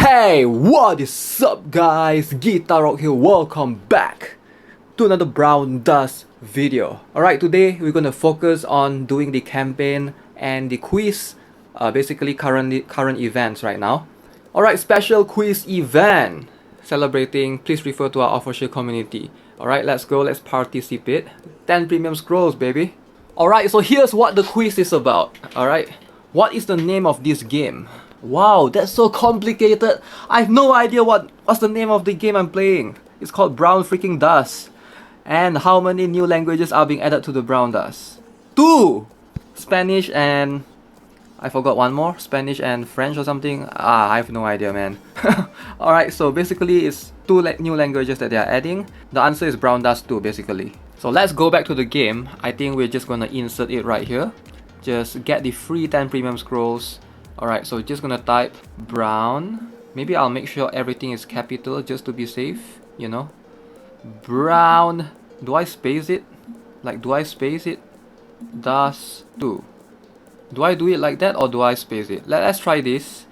Hey, what is up guys? GuitarRock here, welcome back to another Brown Dust video. Alright, today we're gonna focus on doing the campaign and the quiz, basically current events right now. Alright, special quiz event celebrating, please refer to our official community. Alright, let's go, let's participate. 10 premium scrolls, baby. Alright, so here's what the quiz is about. Alright, what is the name of this game? Wow, that's so complicated. I have no idea what's the name of the game I'm playing. It's called Brown freaking Dust. And how many new languages are being added to the Brown Dust? 2! Spanish and... I forgot one more. Spanish and French or something. I have no idea, man. Alright, so basically it's 2 new languages that they are adding. The answer is Brown Dust 2, basically. So let's go back to the game. I think we're just gonna insert it right here. Just get the free 10 premium scrolls. Alright, so just gonna type brown. Maybe I'll make sure everything is capital just to be safe, you know. Brown. Do I space it? Like, do I space it? Dust 2. Do I do it like that or do I space it? Let's try this.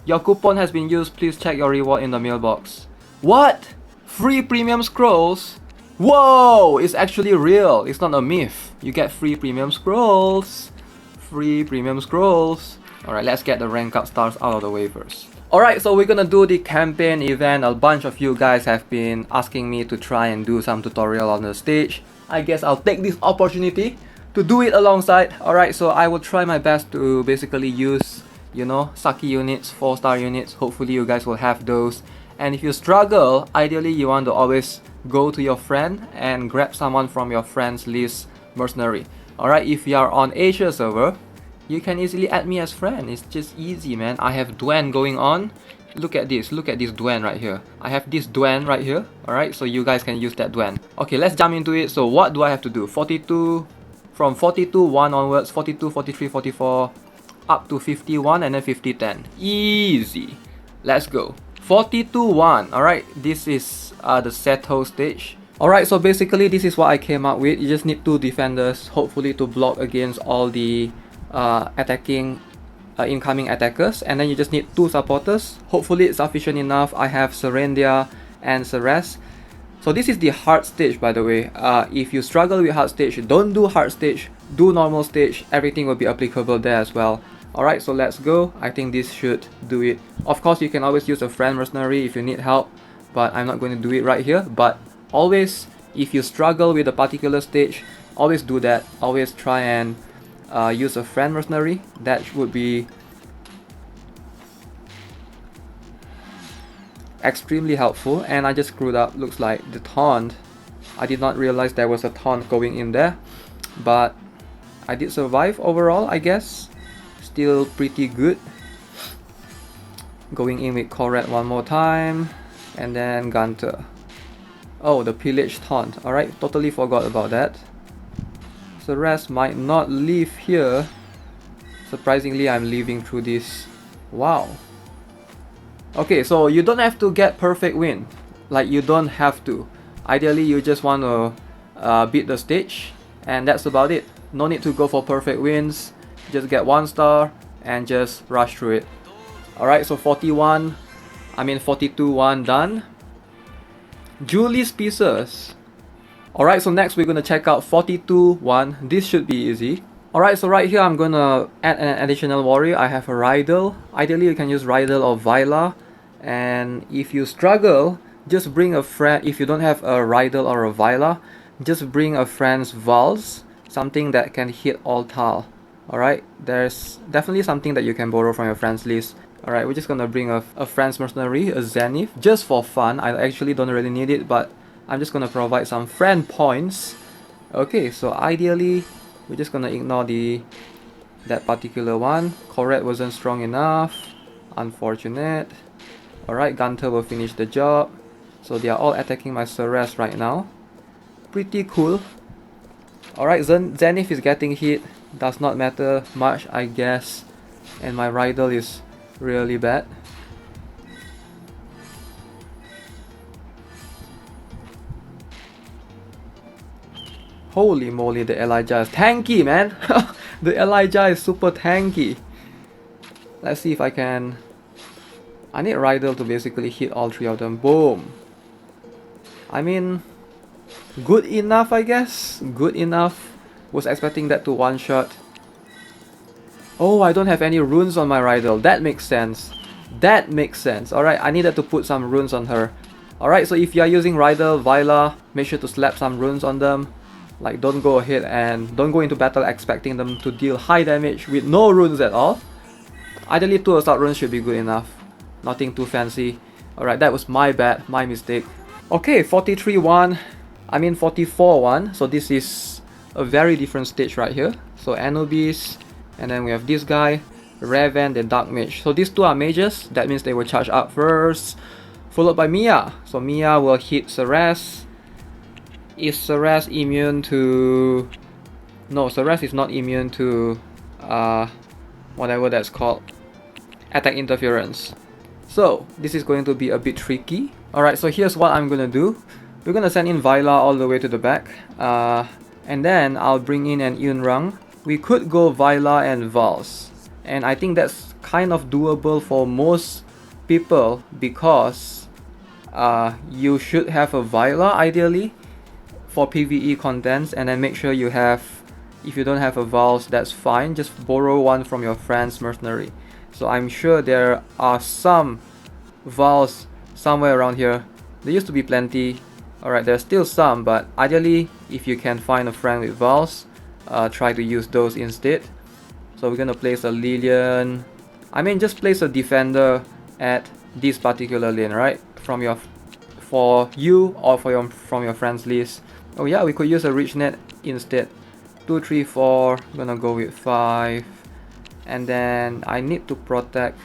Your coupon has been used. Please check your reward in the mailbox. What? Free premium scrolls? Whoa! It's actually real. It's not a myth. You get free premium scrolls. Free premium scrolls. Alright, let's get the rank up stars out of the way first. Alright, so we're gonna do the campaign event. A bunch of you guys have been asking me to try and do some tutorial on the stage. I guess I'll take this opportunity to do it alongside. Alright, so I will try my best to basically use, you know, Saki units, 4-star units. Hopefully you guys will have those. And if you struggle, ideally you want to always go to your friend and grab someone from your friends list mercenary. Alright, if you are on Asia server, you can easily add me as friend. It's just easy, man. I have Duen going on. Look at this Duen right here. I have this Duen right here. Alright, so you guys can use that Duen. Okay, let's jump into it. So what do I have to do? 42, from 42, 1 onwards, 42, 43, 44, up to 51 and then 50, 10. Easy. Let's go. 42, 1. Alright, this is the Seto stage. Alright, so basically this is what I came up with. You just need 2 defenders, hopefully to block against all the attacking incoming attackers, and then you just need 2 supporters. Hopefully it's sufficient enough. I have Serendia and Ceres. So this is the hard stage, by the way. If you struggle with hard stage, don't do hard stage, do normal stage. Everything will be applicable there as well. Alright, so let's go. I think this should do it. Of course, you can always use a friend mercenary if you need help, but I'm not going to do it right here. But always, if you struggle with a particular stage, always do that. Always try and use a friend mercenary. That would be extremely helpful. And I just screwed up. Looks like the taunt. I did not realize there was a taunt going in there, but I did survive overall, I guess. Still pretty good. Going in with Corette one more time, and then Gunter. Oh, the pillage taunt. Alright, totally forgot about that. The rest might not leave here. Surprisingly, I'm leaving through this. Wow. Okay, so you don't have to get perfect win. Like, you don't have to. Ideally, you just want to beat the stage, and that's about it. No need to go for perfect wins. Just get 1 star and just rush through it. Alright, so 42, 1 done. Julie's pieces. Alright, so next we're gonna check out 42, 1. This should be easy. Alright, so right here I'm gonna add an additional warrior. I have a Rydell. Ideally you can use Rydell or Vila. And if you struggle, just bring a friend. If you don't have a Rydell or a Vila, just bring a friend's Vals. Something that can hit all Tal. Alright, there's definitely something that you can borrow from your friends list. Alright, we're just gonna bring a friend's mercenary, a Zenith, just for fun. I actually don't really need it, but I'm just gonna provide some friend points. Okay, so ideally we're just gonna ignore that particular one. Corette wasn't strong enough. Unfortunate. Alright, Gunter will finish the job. So they are all attacking my Ceres right now. Pretty cool. Alright, Zenith is getting hit. Does not matter much, I guess. And my Rydell is really bad. Holy moly, the Elijah is tanky, man. The Elijah is super tanky. Let's see if I can I need Rydell to basically hit all three of them. Boom. I mean, good enough, I guess. Good enough. Was expecting that to one-shot. Oh, I don't have any runes on my Rydell. That makes sense. That makes sense. Alright, I needed to put some runes on her. Alright, so if you are using Rydell, Viola, make sure to slap some runes on them. Like, don't go ahead and don't go into battle expecting them to deal high damage with no runes at all. Ideally, 2 assault runes should be good enough. Nothing too fancy. Alright, that was my bad, my mistake. Okay, 43-1. I mean 44-1. So this is a very different stage right here. So Anubis, and then we have this guy, Raven, then Dark Mage. So these 2 are mages. That means they will charge up first, followed by Mia. So Mia will hit Ceres. Is Ceres immune to... No, Ceres is not immune to whatever that's called, attack interference. So this is going to be a bit tricky. Alright, so here's what I'm gonna do. We're gonna send in Viola all the way to the back, and then I'll bring in an Yunrang. We could go Viola and Vals, and I think that's kind of doable for most people because you should have a Viola ideally for PvE contents, and then make sure you have, if you don't have a Vals, that's fine, just borrow one from your friend's mercenary. So I'm sure there are some Vals somewhere around here. There used to be plenty. Alright, there's still some, but ideally if you can find a friend with Vals, try to use those instead. So we're gonna place a Lilian. I mean, just place a defender at this particular lane, right? For you or from your friends list. Oh yeah, we could use a Rich Net instead. 2, 3, 4. I'm gonna go with 5. And then I need to protect.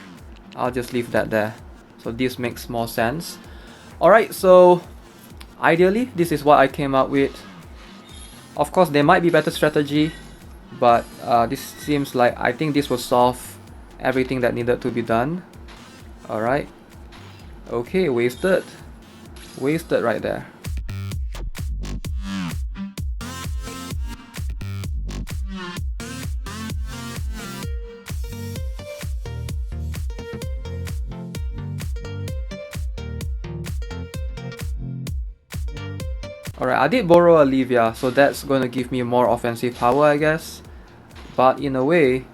I'll just leave that there. So this makes more sense. Alright, so ideally this is what I came up with. Of course there might be better strategy, but this seems like, I think this will solve everything that needed to be done. Alright. Okay, wasted. Wasted right there. Alright, I did borrow Olivia, so that's going to give me more offensive power, I guess. But in a way,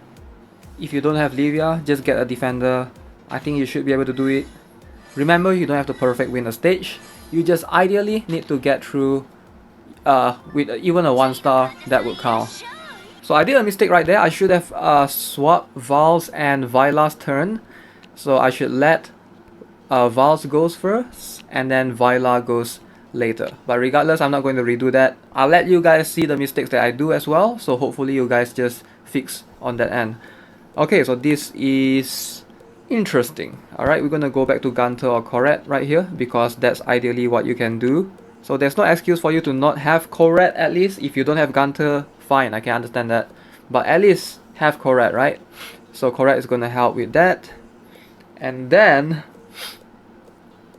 if you don't have Livia, just get a defender. I think you should be able to do it. Remember, you don't have to perfect win a stage. You just ideally need to get through with even a 1-star, that would count. So I did a mistake right there. I should have swapped Val's and Viola's turn. So I should let Val's goes first, and then Viola goes later. But regardless, I'm not going to redo that. I'll let you guys see the mistakes that I do as well, so hopefully you guys just fix on that end. Okay, so this is interesting. Alright, we're gonna go back to Gunter or Corette right here, because that's ideally what you can do. So there's no excuse for you to not have Corette. At least if you don't have Gunter, fine, I can understand that, but at least have Corette, right? So Corette is gonna help with that. And then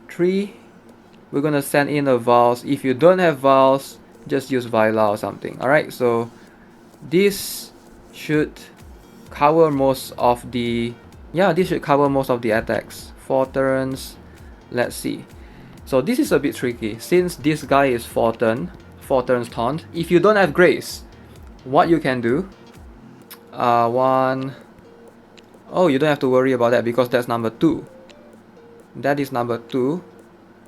3, we're gonna send in a Vals. If you don't have Vals, just use Viola or something. Alright, so this should cover most of the... yeah, this should cover most of the attacks. 4 turns. Let's see. So this is a bit tricky. Since this guy is 4 turns taunt. If you don't have Grace, what you can do... 1... oh, you don't have to worry about that because that's number 2. That is number 2.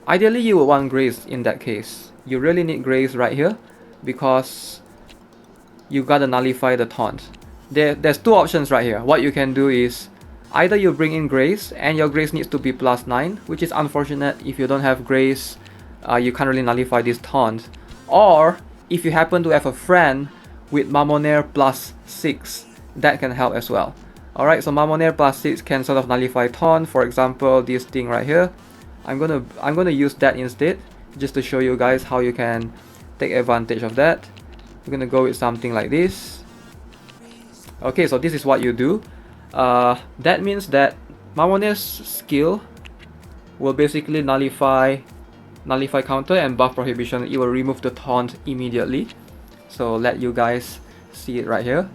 Ideally, you would want Grace in that case. You really need Grace right here because you gotta nullify the taunt. There's 2 options right here. What you can do is either you bring in Grace and your Grace needs to be +9, which is unfortunate. If you don't have Grace, you can't really nullify this taunt. Or if you happen to have a friend with Mamonair +6, that can help as well. Alright, so Mamonair +6 can sort of nullify taunt. For example, this thing right here. I'm gonna use that instead, just to show you guys how you can take advantage of that. We're gonna go with something like this. Okay, so this is what you do. That means that Mamonair's skill will basically nullify counter and buff prohibition. It will remove the taunt immediately. So let you guys see it right here.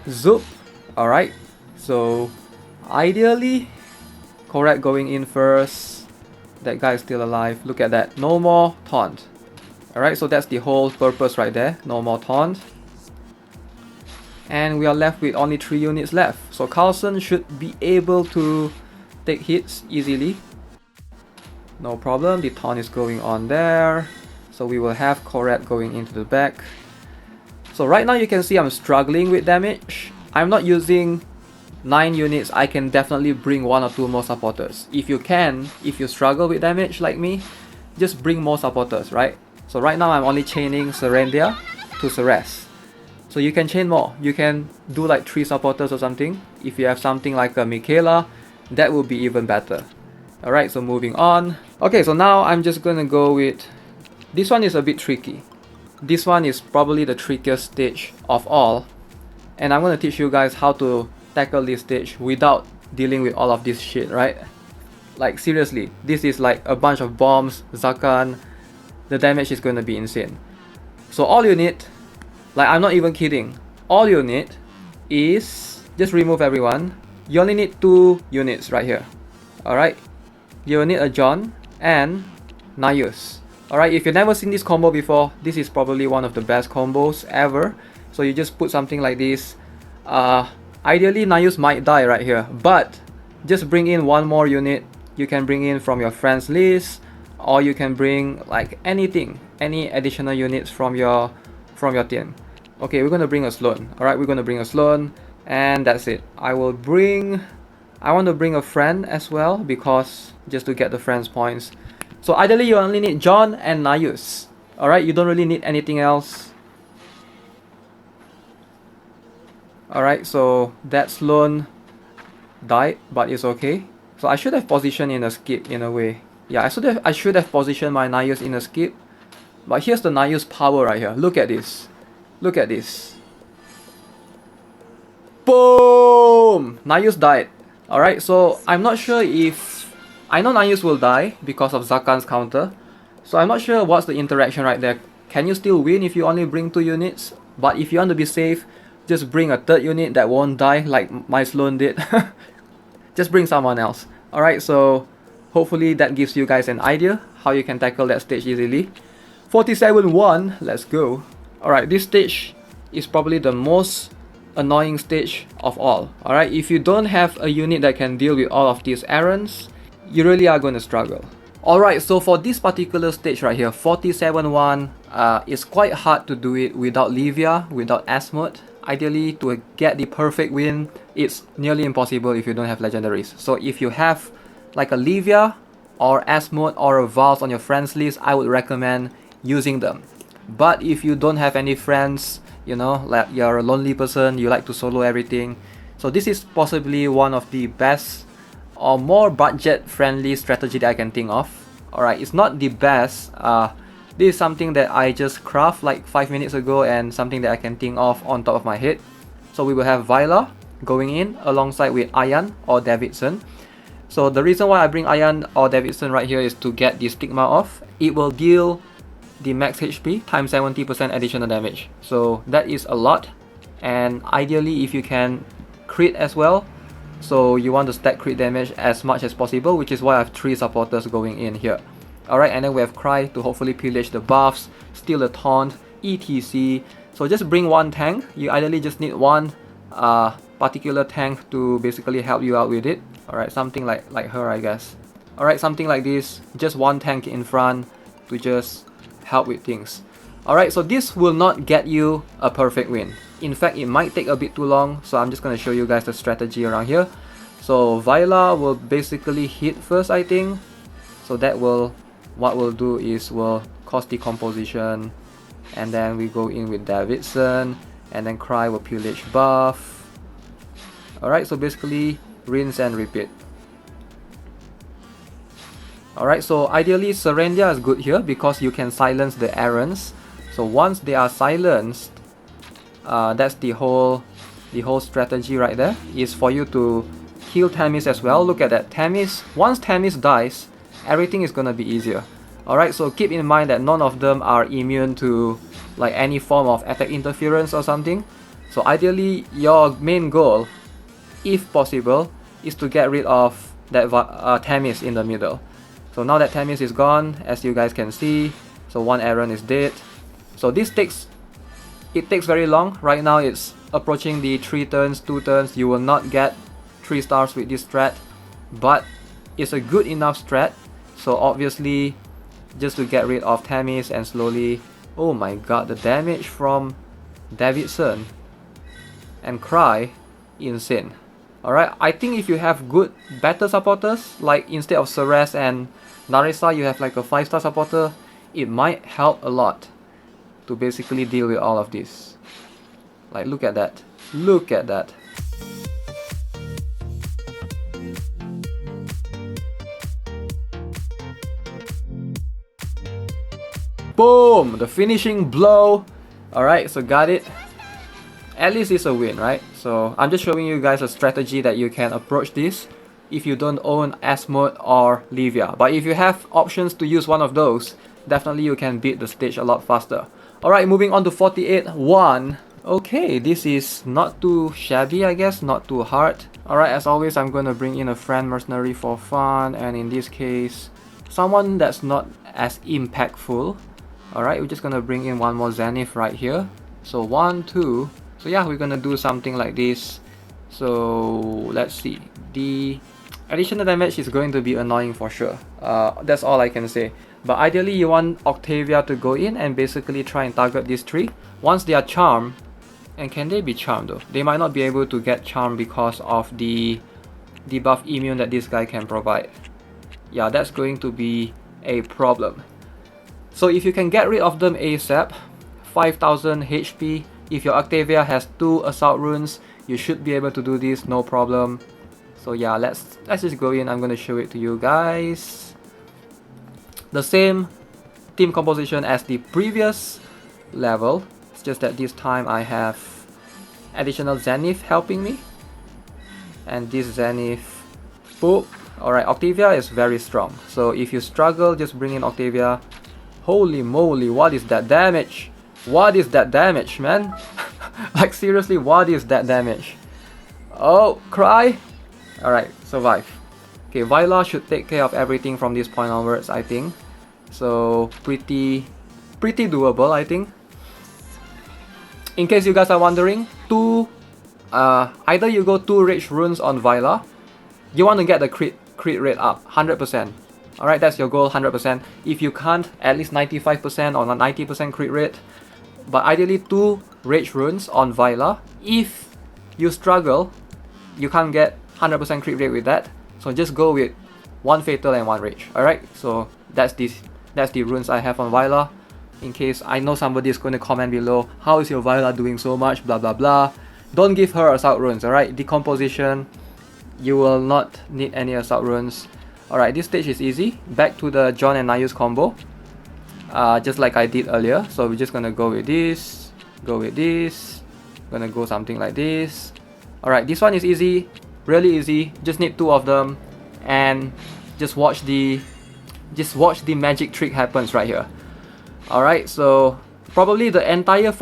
Zoop. Alright, so ideally Correct going in first. That guy is still alive. Look at that. No more taunt. Alright, so that's the whole purpose right there. No more taunt. And we are left with only 3 units left. So Carlson should be able to take hits easily. No problem. The taunt is going on there. So we will have Correct going into the back. So right now you can see I'm struggling with damage. I'm not using 9 units. I can definitely bring 1 or 2 more supporters. If you struggle with damage like me, just bring more supporters, right? So right now I'm only chaining Serendia to Ceres. So you can chain more. You can do like 3 supporters or something. If you have something like a Michaela, that will be even better. Alright, so moving on. Okay, so now I'm just gonna go with... This one is a bit tricky. This one is probably the trickiest stage of all. And I'm gonna teach you guys how to tackle this stage without dealing with all of this shit, right? Like seriously, this is like a bunch of bombs, Zakan. The damage is gonna be insane. So all you need, like I'm not even kidding, all you need is just remove everyone. You only need 2 units right here. Alright, you will need a John and Nayus. Alright, if you've never seen this combo before, this is probably one of the best combos ever. So you just put something like this. Ideally Nayus might die right here, but just bring in 1 more unit. You can bring in from your friends list, or you can bring like anything, any additional units from your team. Okay, we're gonna bring a Sloan. Alright, we're gonna bring a Sloan, and that's it. I want to bring a friend as well, because just to get the friends points. So ideally you only need John and Nayus. Alright, you don't really need anything else. Alright, so that Sloan died, but it's okay. So I should have positioned in a skip in a way. Yeah, I should have positioned my Nayus in a skip. But here's the Nayus power right here. Look at this. Look at this. Boom! Nayus died. Alright, so I'm not sure if... I know Nayus will die because of Zakan's counter. So I'm not sure what's the interaction right there. Can you still win if you only bring 2 units? But if you want to be safe, just bring a 3rd unit that won't die like my Sloan did. Just bring someone else. Alright, so hopefully that gives you guys an idea how you can tackle that stage easily. 47-1, let's go. Alright, this stage is probably the most annoying stage of all. Alright, if you don't have a unit that can deal with all of these errands, you really are going to struggle. Alright, so for this particular stage right here, 47-1, it's quite hard to do it without Livia, without Asmod. Ideally, to get the perfect win, it's nearly impossible if you don't have legendaries. So if you have like a Livia or Asmod or a Vals on your friends list, I would recommend using them. But if you don't have any friends, you know, like you're a lonely person, you like to solo everything, so this is possibly one of the best or more budget friendly strategy that I can think of. Alright, it's not the best. This is something that I just craft like 5 minutes ago and something that I can think of on top of my head. So we will have Viola going in alongside with Ayan or Davidson. So the reason why I bring Ayan or Davidson right here is to get the stigma off. It will deal the max HP times 70% additional damage. So that is a lot. And ideally if you can crit as well. So you want to stack crit damage as much as possible, which is why I have 3 supporters going in here. Alright, and then we have Cry to hopefully pillage the buffs, steal the taunt, etc. So just bring 1 tank. You ideally just need 1 particular tank to basically help you out with it. Alright, something like her, I guess. Alright, something like this. Just 1 tank in front to just help with things. Alright, so this will not get you a perfect win. In fact, it might take a bit too long, so I'm just going to show you guys the strategy around here. So Viola will basically hit first, I think. So that will... what we'll do is we'll cause decomposition, and then we go in with Davidson, and then Cry will pillage buff. Alright, so basically rinse and repeat. Alright, so ideally Serendia is good here because you can silence the errands. So once they are silenced, that's the whole strategy right there, is for you to kill Tamis as well. Look at that, Tamis, once Tamis dies, everything is gonna be easier. Alright, so keep in mind that none of them are immune to like any form of attack interference or something. So ideally your main goal, if possible, is to get rid of that Themis in the middle. So now that Themis is gone, as you guys can see, so one Aaron is dead. So this takes very long. Right now it's approaching the 3 turns, 2 turns. You will not get 3 stars with this strat, but it's a good enough strat. So obviously, just to get rid of Themis and slowly, oh my god, the damage from Davidson and Cry, insane. Alright, I think if you have good better supporters, like instead of Ceres and Narissa, you have like a 5-star supporter, it might help a lot to basically deal with all of this. Like, look at that. Look at that. Boom! The finishing blow. Alright, so got it. At least it's a win, right? So I'm just showing you guys a strategy that you can approach this if you don't own Asmode or Livia. But if you have options to use one of those, definitely you can beat the stage a lot faster. Alright, moving on to 48-1. Okay, this is not too shabby, I guess, not too hard. Alright, as always, I'm gonna bring in a friend mercenary for fun, and in this case, someone that's not as impactful. Alright, we're just gonna bring in one more Zenith right here. So 1, 2. So yeah, we're gonna do something like this. So let's see. The additional damage is going to be annoying for sure. That's all I can say. But ideally, you want Octavia to go in and basically try and target these 3. Once they are charmed, and can they be charmed though? They might not be able to get charmed because of the debuff immune that this guy can provide. Yeah, that's going to be a problem. So if you can get rid of them ASAP, 5000 HP, if your Octavia has 2 assault runes, you should be able to do this, no problem. So yeah, let's just go in. I'm gonna show it to you guys. The same team composition as the previous level. It's just that this time I have additional Zenith helping me. And this Zenith, boop. Alright, Octavia is very strong. So if you struggle, just bring in Octavia. Holy moly, what is that damage? What is that damage, man? Like seriously, what is that damage? Oh, Cry! Alright, survive. Okay, Viola should take care of everything from this point onwards, I think. So, pretty doable, I think. In case you guys are wondering, either you go 2 Rage Runes on Viola, you want to get the crit rate up, 100%. Alright, that's your goal, 100%. If you can't, at least 95% or 90% crit rate. But ideally 2 Rage Runes on Viola. If you struggle, you can't get 100% crit rate with that. So just go with 1 Fatal and 1 Rage. Alright, so that's the runes I have on Viola. In case I know somebody is going to comment below, how is your Viola doing so much, blah blah blah. Don't give her assault runes, alright? Decomposition, you will not need any assault runes. Alright, this stage is easy. Back to the John and Nayus combo. Just like I did earlier. So we're just gonna go with this, gonna go something like this. Alright, this one is easy, really easy. Just need 2 of them, and just watch the magic trick happens right here. Alright, so probably the entire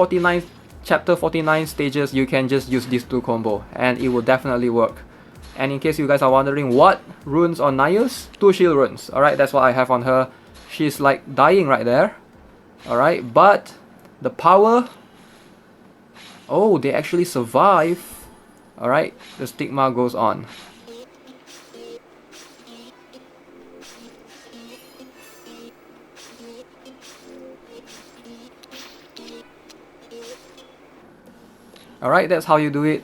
chapter 49 stages, you can just use these 2 combo, and it will definitely work. And in case you guys are wondering what runes on Nayus, 2 shield runes. Alright, that's what I have on her. She's like dying right there. Alright, but the power... Oh, they actually survive. Alright, the stigma goes on. Alright, that's how you do it.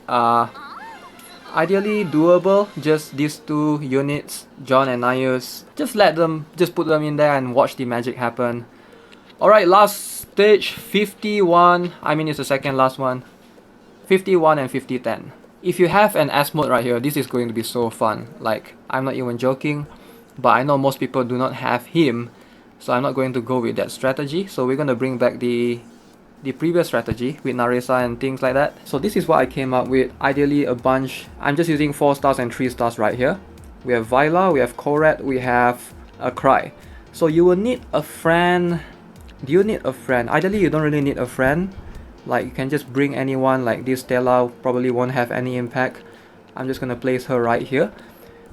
Ideally doable, just these 2 units, John and Nayus. Just put them in there and watch the magic happen. Alright, last stage, 51. I mean, it's the second last one. 51 and 50-10. If you have an Asmode right here, this is going to be so fun. Like, I'm not even joking, but I know most people do not have him, so I'm not going to go with that strategy. So we're going to bring back the previous strategy with Narissa and things like that. So this is what I came up with. Ideally a bunch. I'm just using 4 stars and 3 stars right here. We have Viola, we have Korat, we have a Cry. So you will need a friend. Do you need a friend? Ideally you don't really need a friend. Like, you can just bring anyone. Like this Stella probably won't have any impact. I'm just gonna place her right here.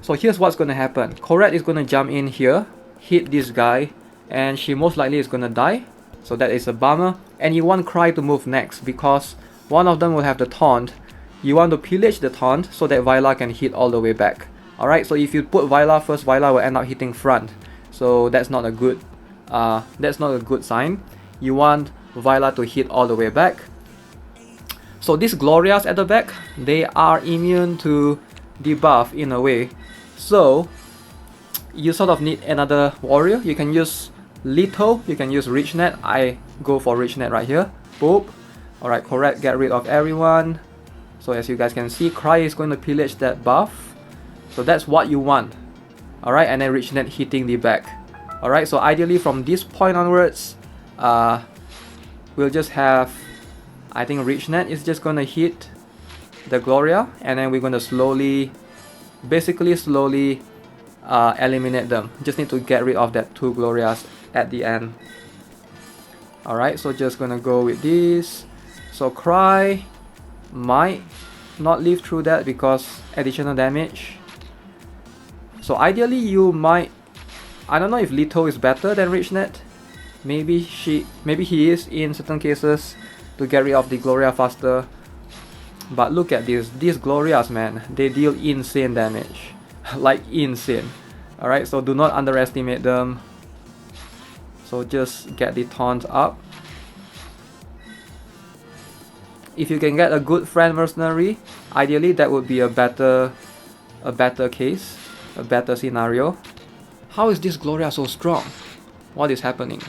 So here's what's gonna happen. Corette is gonna jump in here, hit this guy, and she most likely is gonna die. So that is a bummer. And you want Cry to move next because one of them will have the taunt. You want to pillage the taunt so that Viola can hit all the way back. Alright, so if you put Viola first, Viola will end up hitting front. So that's not a good sign. You want Viola to hit all the way back. So these Glorias at the back, they are immune to debuff in a way. So you sort of need another warrior. You can use Leto, you can use Richnet. I go for Richnet right here. Boop. Alright, correct, get rid of everyone. So as you guys can see, Cry is going to pillage that buff. So that's what you want. Alright, and then Richnet hitting the back. Alright, so ideally from this point onwards, we'll just have, I think Richnet is just gonna hit the Gloria, and then we're gonna slowly eliminate them. Just need to get rid of that 2 Glorias at the end. Alright, so just gonna go with this. So Cry might not live through that because additional damage. So ideally you might, I don't know if Leto is better than Richnet. Maybe he is in certain cases to get rid of the Gloria faster. But look at this, these Glorias, man, they deal insane damage. Like insane. Alright, so do not underestimate them. So just get the taunt up. If you can get a good friend mercenary, ideally that would be a better case, a better scenario. How is this Gloria so strong? What is happening?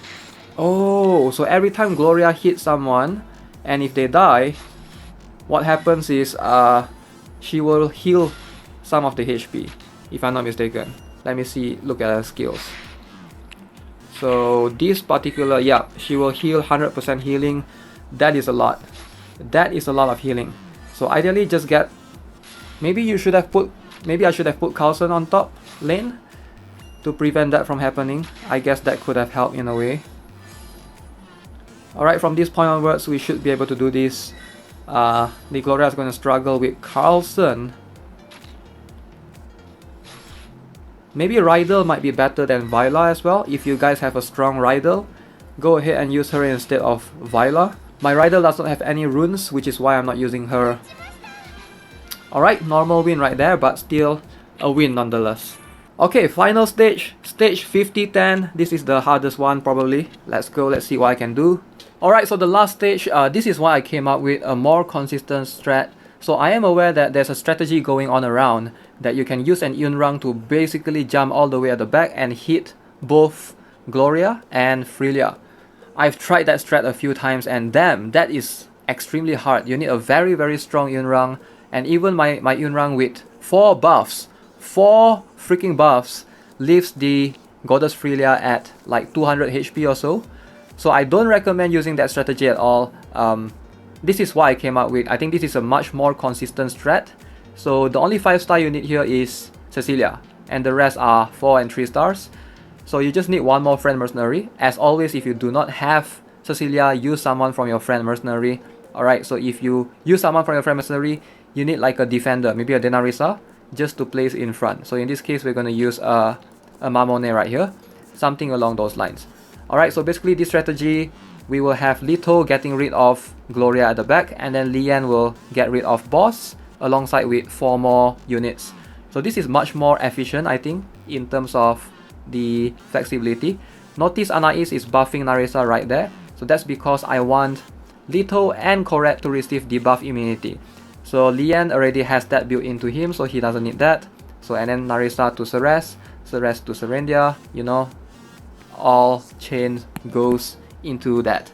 Oh, so every time Gloria hits someone, and if they die, what happens is she will heal some of the HP, if I'm not mistaken. Let me see, look at her skills. So this particular, yeah, she will heal 100% healing. That is a lot. That is a lot of healing. So ideally just get, maybe I should have put Carlson on top lane to prevent that from happening. I guess that could have helped in a way. Alright, from this point onwards we should be able to do this. The Gloria is going to struggle with Carlson. Maybe Rydell might be better than Viola as well. If you guys have a strong Rydell, go ahead and use her instead of Viola. My Rydell does not have any runes, which is why I'm not using her. Alright, normal win right there, but still a win nonetheless. Okay, final stage, stage 50-10. This is the hardest one probably. Let's go, let's see what I can do. Alright, so the last stage, this is why I came up with a more consistent strat. So I am aware that there's a strategy going on around that you can use an Yunrang to basically jump all the way at the back and hit both Gloria and Frelia. I've tried that strat a few times and damn, that is extremely hard. You need a very, very strong Yunrang, and even my Yunrang with 4 buffs, 4 freaking buffs, leaves the Goddess Frelia at like 200 HP or so. So I don't recommend using that strategy at all. This is why I came up with, I think this is a much more consistent strat. So the only 5-star you need here is Cecilia, and the rest are 4 and 3 stars. So you just need one more friend mercenary. As always, if you do not have Cecilia, use someone from your friend mercenary. Alright, so if you use someone from your friend mercenary, you need like a defender, maybe a Denarisa, just to place in front. So in this case, we're going to use a Mamone right here, something along those lines. Alright, so basically this strategy, we will have Leto getting rid of Gloria at the back, and then Lian will get rid of Boss alongside with 4 more units. So this is much more efficient, I think, in terms of the flexibility. Notice Anais is buffing Narisa right there. So that's because I want Leto and Corette to receive debuff immunity. So Lian already has that built into him, so he doesn't need that. So and then Narisa to Ceres, Ceres to Serendia, you know, all chains goes into that.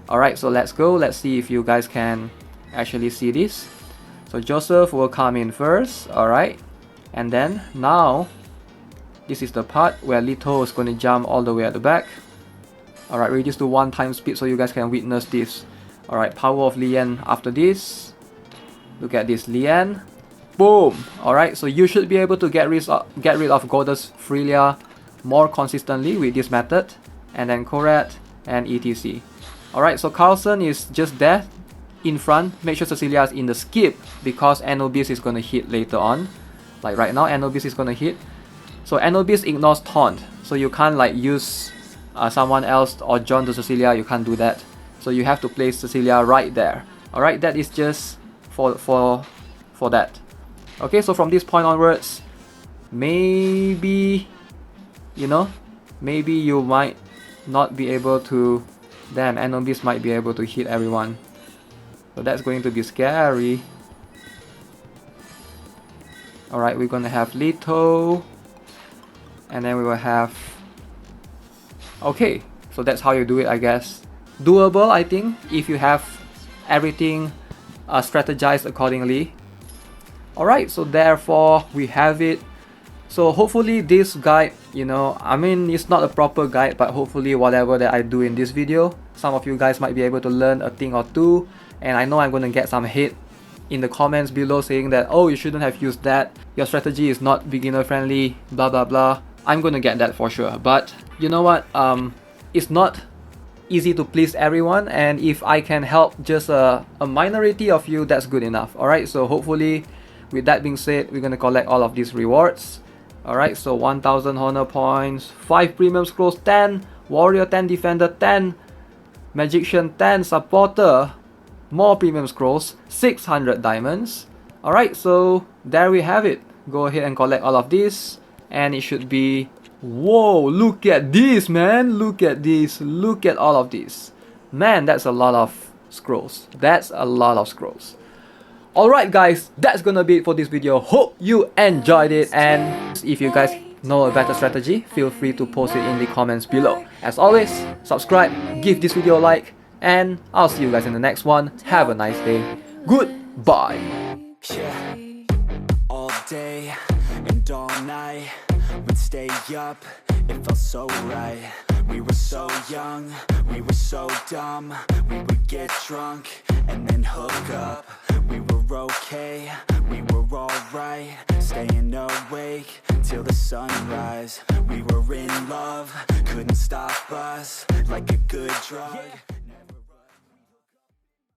Alright, so let's go. Let's see if you guys can actually see this. So Joseph will come in first, alright. And then now, this is the part where Leto is going to jump all the way at the back. Alright, reduce to 1 time speed so you guys can witness this. Alright, power of Lian after this. Look at this, Lian. Boom! Alright, so you should be able to get rid of Goddess Frelia more consistently with this method. And then Corette and etc. Alright, so Carlson is just there in front. Make sure Cecilia is in the skip because Anubis is going to hit later on. Like right now, Anubis is gonna hit. So Anubis ignores taunt, so you can't like use someone else or John to Cecilia. You can't do that. So you have to place Cecilia right there. Alright, that is just for that. Okay, so from this point onwards, maybe, you know, maybe you might not be able to. Damn, Anubis might be able to hit everyone. So that's going to be scary. Alright, we're gonna have Leto. And then we will have... Okay, so that's how you do it, I guess. Doable, I think, if you have everything strategized accordingly. Alright, so therefore we have it. So hopefully this guide, you know, I mean, it's not a proper guide, but hopefully whatever that I do in this video, some of you guys might be able to learn a thing or two. And I know I'm going to get some hate in the comments below saying that, oh, you shouldn't have used that, your strategy is not beginner friendly, blah blah blah. I'm going to get that for sure. But you know what, it's not easy to please everyone, and if I can help just a minority of you, that's good enough. Alright, so hopefully with that being said, we're going to collect all of these rewards. Alright, so 1000 honor points, 5 premium scrolls, 10 warrior, 10 defender, 10 magician, 10 supporter, more premium scrolls, 600 diamonds. Alright, so there we have it. Go ahead and collect all of this, and it should be... Whoa, look at this, man. Look at this. Look at all of this. Man, that's a lot of scrolls. That's a lot of scrolls. Alright guys, that's gonna be it for this video. Hope you enjoyed it, and if you guys know a better strategy, feel free to post it in the comments below. As always, subscribe, give this video a like, and I'll see you guys in the next one. Have a nice day. Goodbye. Yeah. All day and all night, we'd stay up, it felt so right. We were so young, we were so dumb. We would get drunk and then hook up. We were okay, we were alright, staying awake till the sunrise. We were in love, couldn't stop us, like a good drug.